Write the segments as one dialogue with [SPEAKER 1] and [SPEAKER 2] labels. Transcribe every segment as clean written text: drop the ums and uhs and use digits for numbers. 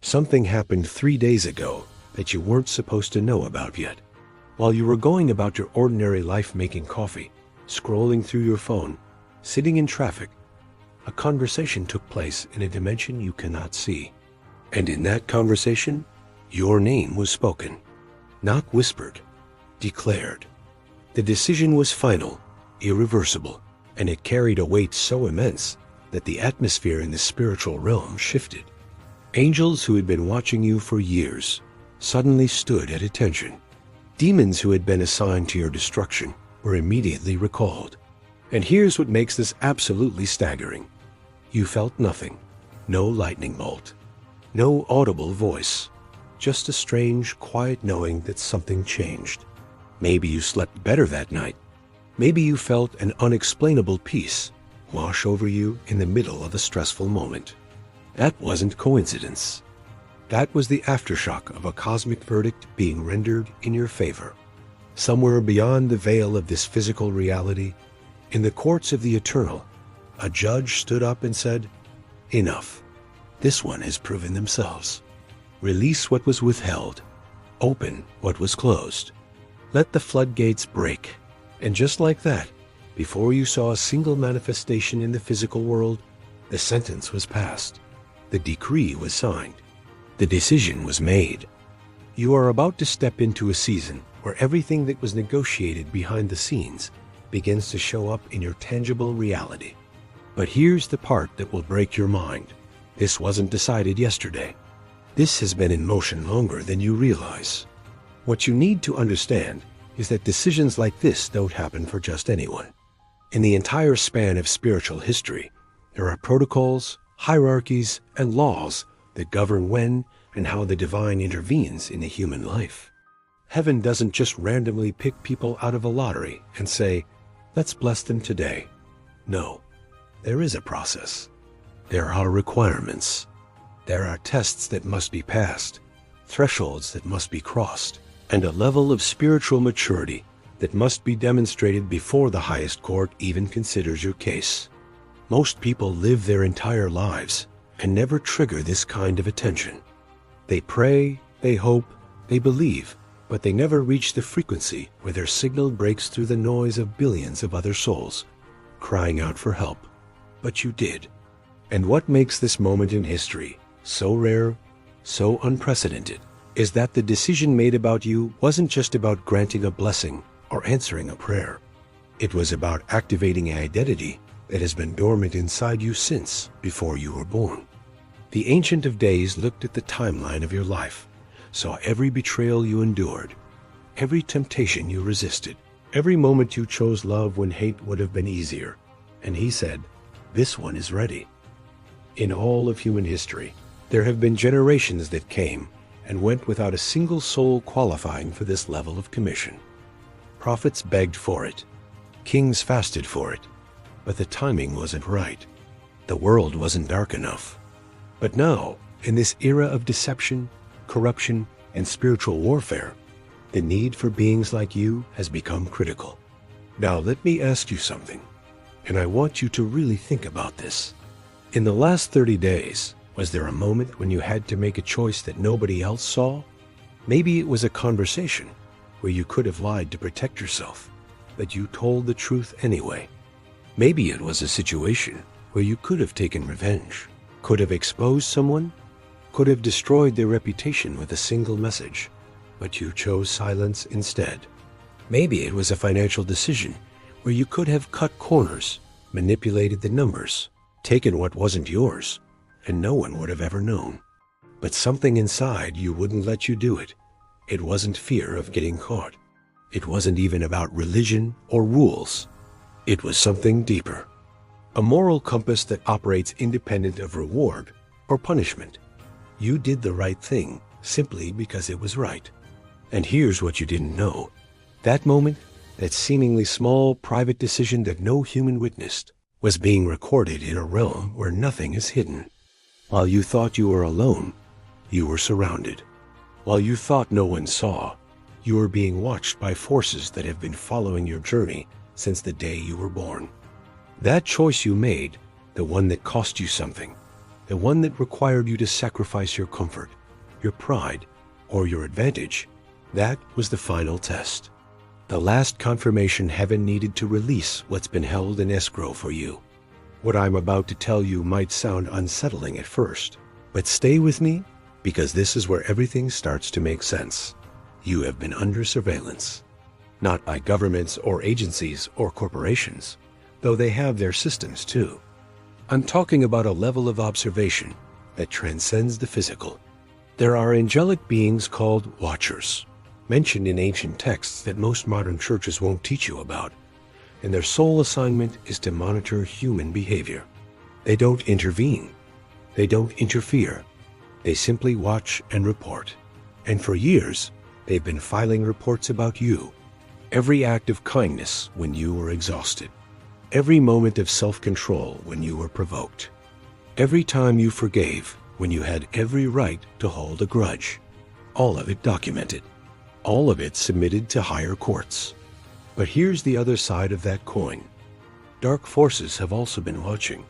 [SPEAKER 1] Something happened 3 days ago that you weren't supposed to know about yet. While you were going about your ordinary life making coffee, scrolling through your phone, sitting in traffic, a conversation took place in a dimension you cannot see. And in that conversation, your name was spoken. Not whispered, declared. The decision was final, irreversible, and it carried a weight so immense that the atmosphere in the spiritual realm shifted. Angels who had been watching you for years suddenly stood at attention. Demons who had been assigned to your destruction were immediately recalled. And here's what makes this absolutely staggering. You felt nothing, no lightning bolt, no audible voice, just a strange, quiet knowing that something changed. Maybe you slept better that night. Maybe you felt an unexplainable peace wash over you in the middle of a stressful moment. That wasn't coincidence. That was the aftershock of a cosmic verdict being rendered in your favor. Somewhere beyond the veil of this physical reality, in the courts of the eternal, a judge stood up and said, "Enough. This one has proven themselves. Release what was withheld. Open what was closed. Let the floodgates break." And just like that, before you saw a single manifestation in the physical world, the sentence was passed. The decree was signed. The decision was made. You are about to step into a season where everything that was negotiated behind the scenes begins to show up in your tangible reality. But here's the part that will break your mind. This wasn't decided yesterday. This has been in motion longer than you realize. What you need to understand is that decisions like this don't happen for just anyone. In the entire span of spiritual history, there are protocols, hierarchies, and laws that govern when and how the divine intervenes in a human life. Heaven doesn't just randomly pick people out of a lottery and say, "Let's bless them today." No, there is a process. There are requirements. There are tests that must be passed, thresholds that must be crossed, and a level of spiritual maturity that must be demonstrated before the highest court even considers your case. Most people live their entire lives and never trigger this kind of attention. They pray, they hope, they believe, but they never reach the frequency where their signal breaks through the noise of billions of other souls crying out for help. But you did. And what makes this moment in history so rare, so unprecedented, is that the decision made about you wasn't just about granting a blessing or answering a prayer. It was about activating an identity that has been dormant inside you since before you were born. The Ancient of Days looked at the timeline of your life, saw every betrayal you endured, every temptation you resisted, every moment you chose love when hate would have been easier, and he said, "This one is ready." In all of human history, there have been generations that came and went without a single soul qualifying for this level of commission. Prophets begged for it. Kings fasted for it. But the timing wasn't right. The world wasn't dark enough. But now, in this era of deception, corruption, and spiritual warfare, the need for beings like you has become critical. Now let me ask you something, and I want you to really think about this. In the last 30 days, was there a moment when you had to make a choice that nobody else saw? Maybe it was a conversation where you could have lied to protect yourself, but you told the truth anyway. Maybe it was a situation where you could have taken revenge, could have exposed someone, could have destroyed their reputation with a single message, but you chose silence instead. Maybe it was a financial decision where you could have cut corners, manipulated the numbers, taken what wasn't yours, and no one would have ever known. But something inside you wouldn't let you do it. It wasn't fear of getting caught. It wasn't even about religion or rules. It was something deeper. A moral compass that operates independent of reward or punishment. You did the right thing simply because it was right. And here's what you didn't know. That moment, that seemingly small private decision that no human witnessed, was being recorded in a realm where nothing is hidden. While you thought you were alone, you were surrounded. While you thought no one saw, you were being watched by forces that have been following your journey since the day you were born. That choice you made, the one that cost you something, the one that required you to sacrifice your comfort, your pride, or your advantage. That was the final test. The last confirmation heaven needed to release what's been held in escrow for you. What I'm about to tell you might sound unsettling at first, but stay with me, because this is where everything starts to make sense. You have been under surveillance. Not by governments or agencies or corporations, though they have their systems too. I'm talking about a level of observation that transcends the physical. There are angelic beings called watchers, mentioned in ancient texts that most modern churches won't teach you about, and their sole assignment is to monitor human behavior. They don't intervene. They don't interfere. They simply watch and report. And for years, they've been filing reports about you. Every act of kindness when you were exhausted. Every moment of self-control when you were provoked. Every time you forgave when you had every right to hold a grudge. All of it documented. All of it submitted to higher courts. But here's the other side of that coin. Dark forces have also been watching.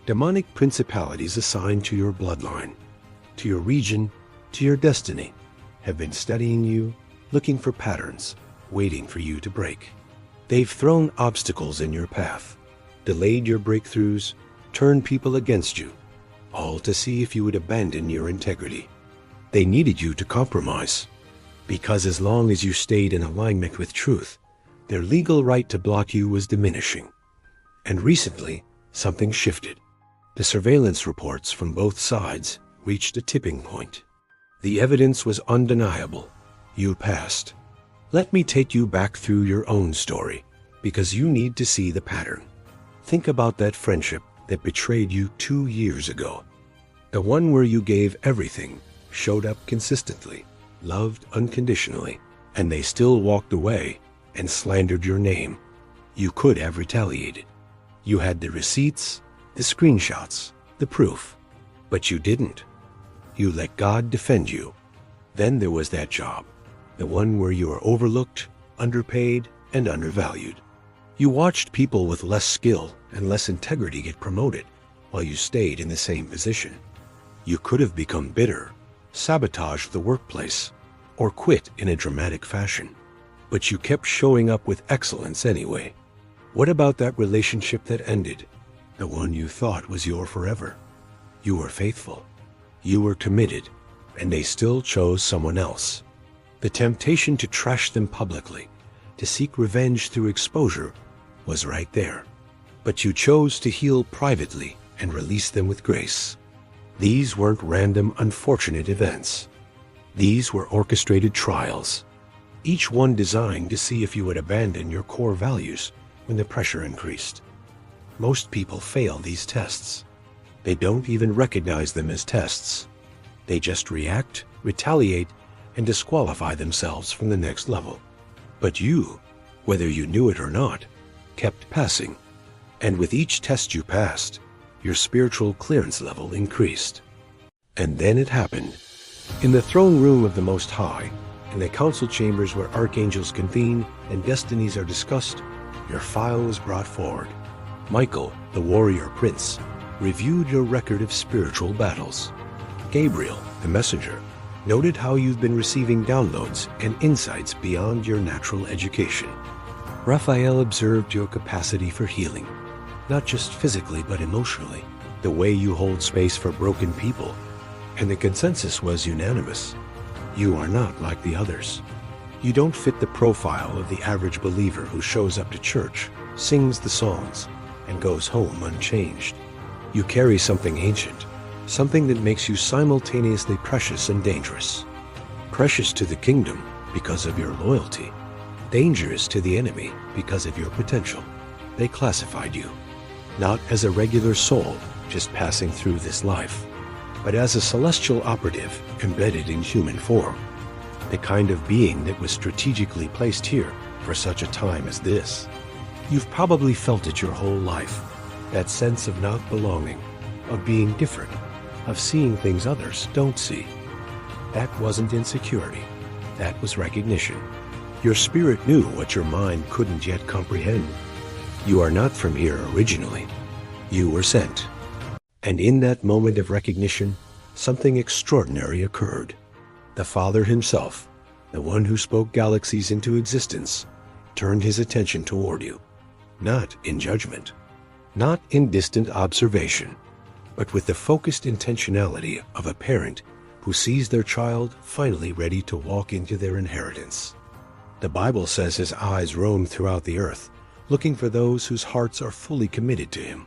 [SPEAKER 1] Demonic principalities assigned to your bloodline, to your region, to your destiny, have been studying you, looking for patterns, waiting for you to break. They've thrown obstacles in your path, delayed your breakthroughs, turned people against you, all to see if you would abandon your integrity. They needed you to compromise, because as long as you stayed in alignment with truth, their legal right to block you was diminishing. And recently, something shifted. The surveillance reports from both sides reached a tipping point. The evidence was undeniable. You passed. Let me take you back through your own story, because you need to see the pattern. Think about that friendship that betrayed you 2 years ago. The one where you gave everything, showed up consistently, loved unconditionally, and they still walked away and slandered your name. You could have retaliated. You had the receipts, the screenshots, the proof, but you didn't. You let God defend you. Then there was that job, the one where you were overlooked, underpaid, and undervalued. You watched people with less skill and less integrity get promoted while you stayed in the same position. You could have become bitter, sabotaged the workplace, or quit in a dramatic fashion. But you kept showing up with excellence anyway. What about that relationship that ended? The one you thought was your forever. You were faithful. You were committed, and they still chose someone else. The temptation to trash them publicly, to seek revenge through exposure, was right there. But you chose to heal privately and release them with grace. These weren't random, unfortunate events. These were orchestrated trials, each one designed to see if you would abandon your core values when the pressure increased. Most people fail these tests. They don't even recognize them as tests. They just react, retaliate, and disqualify themselves from the next level. But you, whether you knew it or not, kept passing. And with each test you passed, your spiritual clearance level increased. And then it happened. In the throne room of the Most High, in the council chambers where archangels convene and destinies are discussed, your file was brought forward. Michael, the warrior prince, reviewed your record of spiritual battles. Gabriel, the messenger, noted how you've been receiving downloads and insights beyond your natural education. Raphael observed your capacity for healing, not just physically but emotionally, the way you hold space for broken people. And the consensus was unanimous. You are not like the others. You don't fit the profile of the average believer who shows up to church, sings the songs, and goes home unchanged. You carry something ancient, something that makes you simultaneously precious and dangerous. Precious to the kingdom because of your loyalty. Dangerous to the enemy because of your potential. They classified you, not as a regular soul just passing through this life, but as a celestial operative embedded in human form, the kind of being that was strategically placed here for such a time as this. You've probably felt it your whole life, that sense of not belonging, of being different, of seeing things others don't see. That wasn't insecurity, that was recognition. Your spirit knew what your mind couldn't yet comprehend. You are not from here originally. You were sent. And in that moment of recognition, something extraordinary occurred. The Father himself, the one who spoke galaxies into existence, turned his attention toward you, not in judgment, not in distant observation, but with the focused intentionality of a parent who sees their child finally ready to walk into their inheritance. The Bible says his eyes roam throughout the earth, looking for those whose hearts are fully committed to him.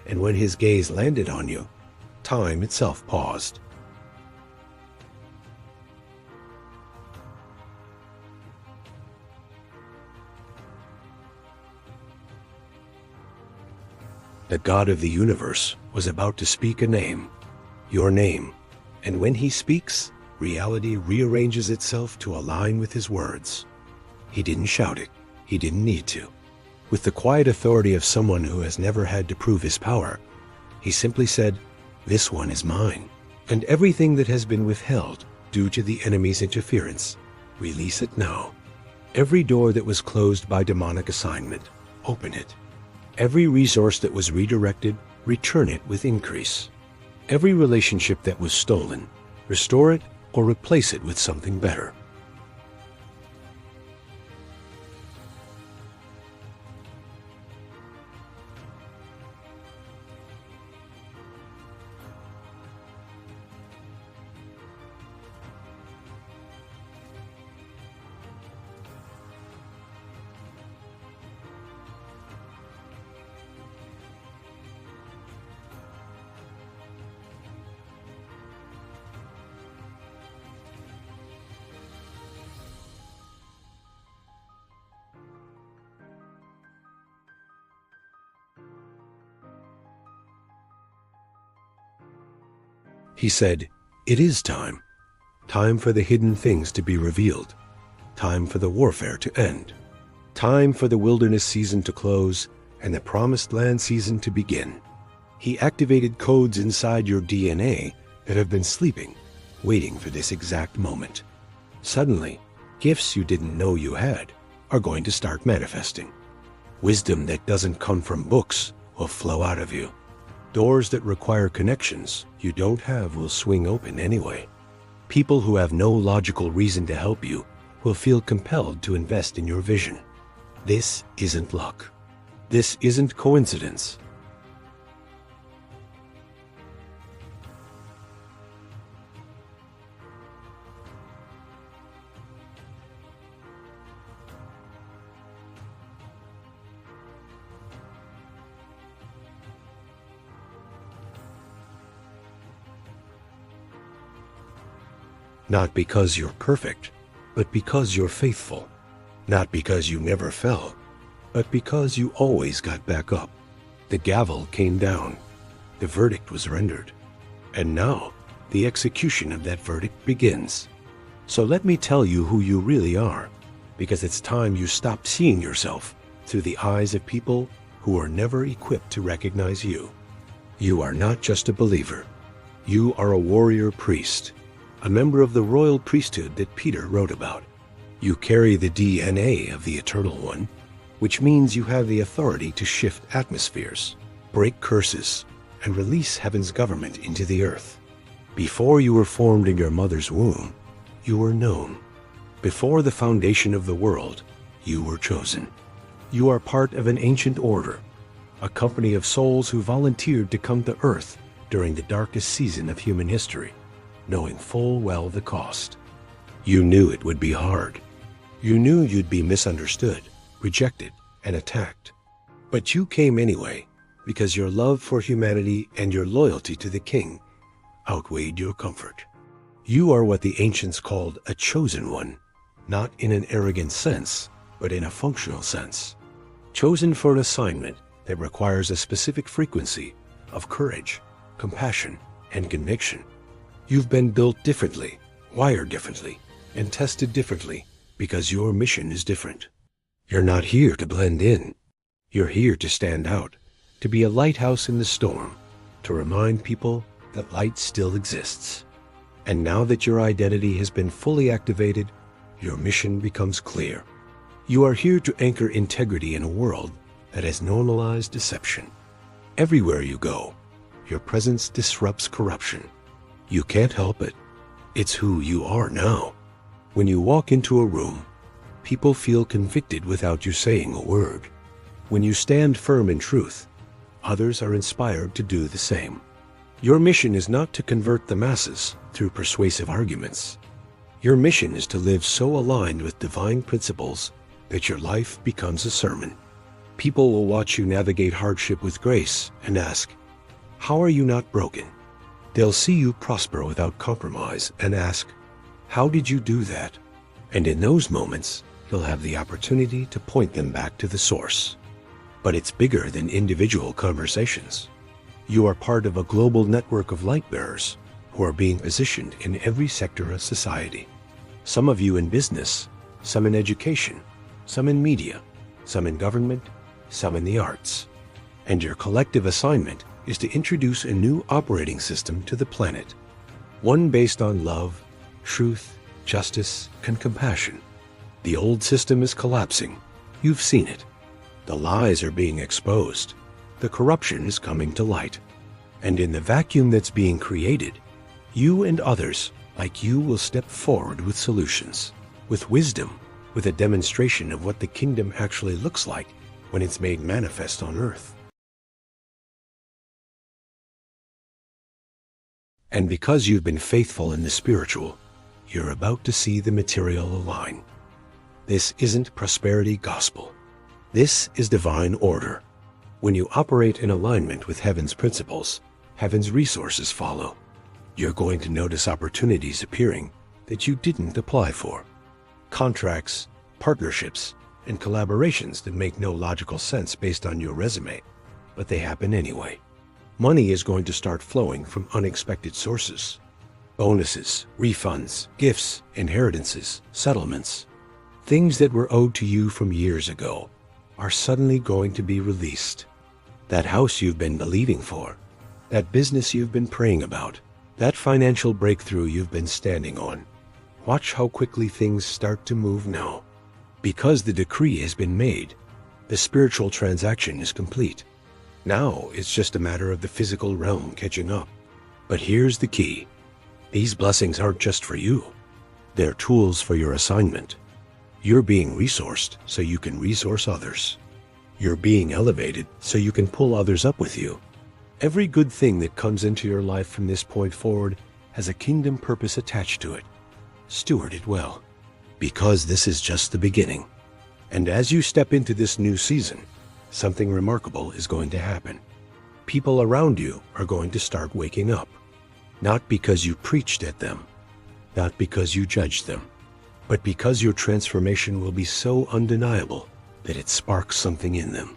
[SPEAKER 1] And when his gaze landed on you, time itself paused. The God of the universe was about to speak a name, your name, and when he speaks, reality rearranges itself to align with his words. He didn't shout it. He didn't need to. With the quiet authority of someone who has never had to prove his power, he simply said, "This one is mine." And everything that has been withheld due to the enemy's interference, release it now. Every door that was closed by demonic assignment, open it. Every resource that was redirected, return it with increase. Every relationship that was stolen, restore it or replace it with something better. He said, "It is time. Time for the hidden things to be revealed. Time for the warfare to end. Time for the wilderness season to close and the promised land season to begin." He activated codes inside your DNA that have been sleeping, waiting for this exact moment. Suddenly, gifts you didn't know you had are going to start manifesting. Wisdom that doesn't come from books will flow out of you. Doors that require connections you don't have will swing open anyway. People who have no logical reason to help you will feel compelled to invest in your vision. This isn't luck. This isn't coincidence. Not because you're perfect, but because you're faithful. Not because you never fell, but because you always got back up. The gavel came down. The verdict was rendered. And now, the execution of that verdict begins. So let me tell you who you really are, because it's time you stopped seeing yourself through the eyes of people who are never equipped to recognize you. You are not just a believer. You are a warrior priest, a member of the royal priesthood that Peter wrote about. You carry the DNA of the Eternal One, which means you have the authority to shift atmospheres, break curses, and release heaven's government into the earth. Before you were formed in your mother's womb, you were known. Before the foundation of the world, you were chosen. You are part of an ancient order, a company of souls who volunteered to come to earth during the darkest season of human history, knowing full well the cost. You knew it would be hard. You knew you'd be misunderstood, rejected, and attacked. But you came anyway, because your love for humanity and your loyalty to the King outweighed your comfort. You are what the ancients called a chosen one, not in an arrogant sense, but in a functional sense. Chosen for an assignment that requires a specific frequency of courage, compassion, and conviction. You've been built differently, wired differently, and tested differently because your mission is different. You're not here to blend in. You're here to stand out, to be a lighthouse in the storm, to remind people that light still exists. And now that your identity has been fully activated, your mission becomes clear. You are here to anchor integrity in a world that has normalized deception. Everywhere you go, your presence disrupts corruption. You can't help it. It's who you are now. When you walk into a room, people feel convicted without you saying a word. When you stand firm in truth, others are inspired to do the same. Your mission is not to convert the masses through persuasive arguments. Your mission is to live so aligned with divine principles that your life becomes a sermon. People will watch you navigate hardship with grace and ask, "How are you not broken?" They'll see you prosper without compromise and ask, "How did you do that?" And in those moments, you'll have the opportunity to point them back to the source. But it's bigger than individual conversations. You are part of a global network of light bearers who are being positioned in every sector of society. Some of you in business, some in education, some in media, some in government, some in the arts. And your collective assignment is to introduce a new operating system to the planet, one based on love, truth, justice, and compassion. The old system is collapsing. You've seen it. The lies are being exposed. The corruption is coming to light. And in the vacuum that's being created, you and others like you will step forward with solutions, with wisdom, with a demonstration of what the kingdom actually looks like when it's made manifest on earth. And because you've been faithful in the spiritual, you're about to see the material align. This isn't prosperity gospel. This is divine order. When you operate in alignment with heaven's principles, heaven's resources follow. You're going to notice opportunities appearing that you didn't apply for. Contracts, partnerships, and collaborations that make no logical sense based on your resume, but they happen anyway. Money is going to start flowing from unexpected sources. Bonuses, refunds, gifts, inheritances, settlements. Things that were owed to you from years ago are suddenly going to be released. That house you've been believing for, that business you've been praying about, that financial breakthrough you've been standing on. Watch how quickly things start to move now. Because the decree has been made, the spiritual transaction is complete. Now it's just a matter of the physical realm catching up. But here's the key. These blessings aren't just for you. They're tools for your assignment. You're being resourced so you can resource others. You're being elevated so you can pull others up with you. Every good thing that comes into your life from this point forward has a kingdom purpose attached to it. Steward it well, because this is just the beginning. And as you step into this new season, something remarkable is going to happen. People around you are going to start waking up. Not because you preached at them, not because you judged them, but because your transformation will be so undeniable that it sparks something in them.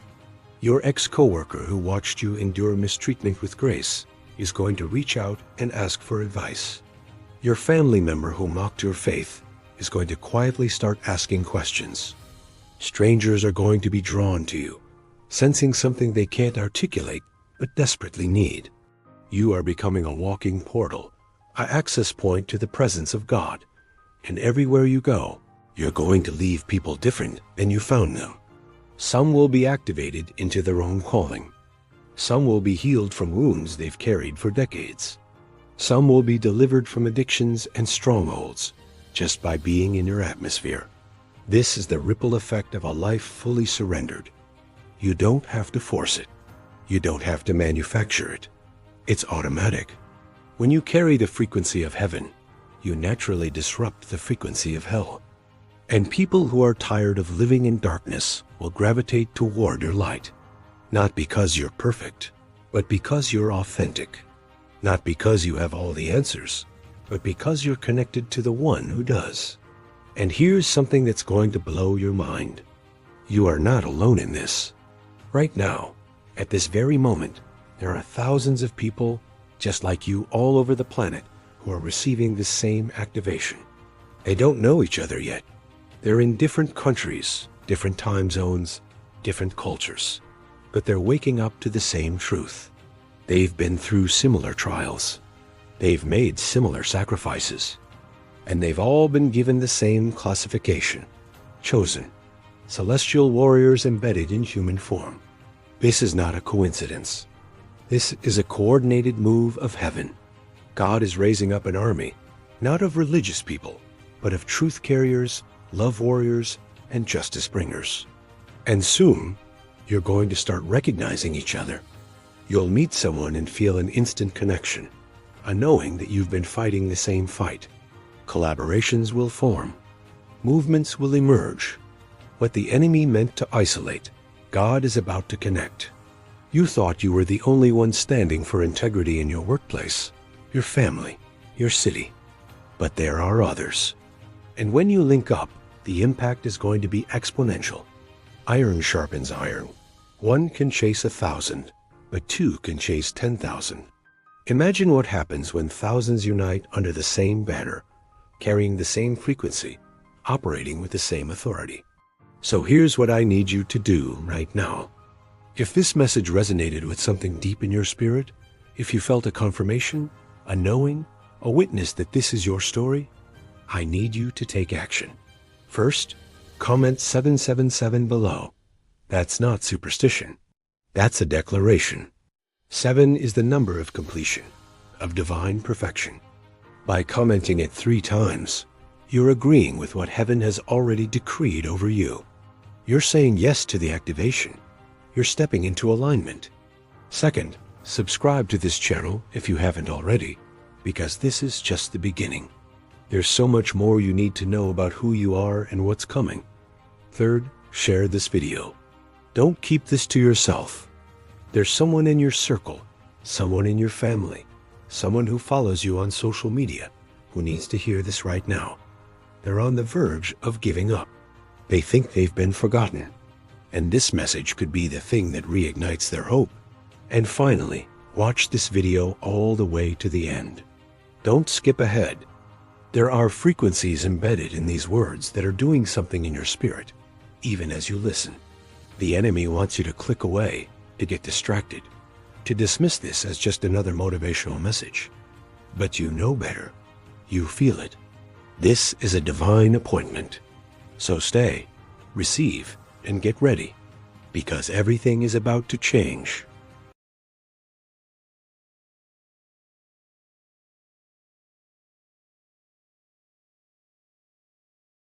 [SPEAKER 1] Your ex-coworker who watched you endure mistreatment with grace is going to reach out and ask for advice. Your family member who mocked your faith is going to quietly start asking questions. Strangers are going to be drawn to you, sensing something they can't articulate but desperately need. You are becoming a walking portal, an access point to the presence of God. And everywhere you go, you're going to leave people different than you found them. Some will be activated into their own calling. Some will be healed from wounds they've carried for decades. Some will be delivered from addictions and strongholds just by being in your atmosphere. This is the ripple effect of a life fully surrendered. You don't have to force it. You don't have to manufacture it. It's automatic. When you carry the frequency of heaven, you naturally disrupt the frequency of hell. And people who are tired of living in darkness will gravitate toward your light. Not because you're perfect, but because you're authentic. Not because you have all the answers, but because you're connected to the one who does. And here's something that's going to blow your mind. You are not alone in this. Right now, at this very moment, there are thousands of people just like you all over the planet who are receiving the same activation. They don't know each other yet. They're in different countries, different time zones, different cultures, but they're waking up to the same truth. They've been through similar trials. They've made similar sacrifices. And they've all been given the same classification. Chosen. Celestial warriors embedded in human form. This is not a coincidence. This is a coordinated move of heaven. God is raising up an army, not of religious people, but of truth carriers, love warriors, and justice bringers. And soon, you're going to start recognizing each other. You'll meet someone and feel an instant connection, a knowing that you've been fighting the same fight. Collaborations will form. Movements will emerge. What the enemy meant to isolate, God is about to connect. You thought you were the only one standing for integrity in your workplace, your family, your city. But there are others. And when you link up, the impact is going to be exponential. Iron sharpens iron. One can chase 1,000, but two can chase 10,000. Imagine what happens when thousands unite under the same banner, carrying the same frequency, operating with the same authority. So here's what I need you to do right now. If this message resonated with something deep in your spirit, if you felt a confirmation, a knowing, a witness that this is your story, I need you to take action. First, comment 777 below. That's not superstition. That's a declaration. 7 is the number of completion, of divine perfection. By commenting it 3 times, you're agreeing with what heaven has already decreed over you. You're saying yes to the activation. You're stepping into alignment. Second, subscribe to this channel if you haven't already, because this is just the beginning. There's so much more you need to know about who you are and what's coming. Third, share this video. Don't keep this to yourself. There's someone in your circle, someone in your family, someone who follows you on social media who needs to hear this right now. They're on the verge of giving up. They think they've been forgotten. And this message could be the thing that reignites their hope. And finally, watch this video all the way to the end. Don't skip ahead. There are frequencies embedded in these words that are doing something in your spirit, even as you listen. The enemy wants you to click away, to get distracted, to dismiss this as just another motivational message. But you know better. You feel it. This is a divine appointment. So stay, receive, and get ready, because everything is about to change.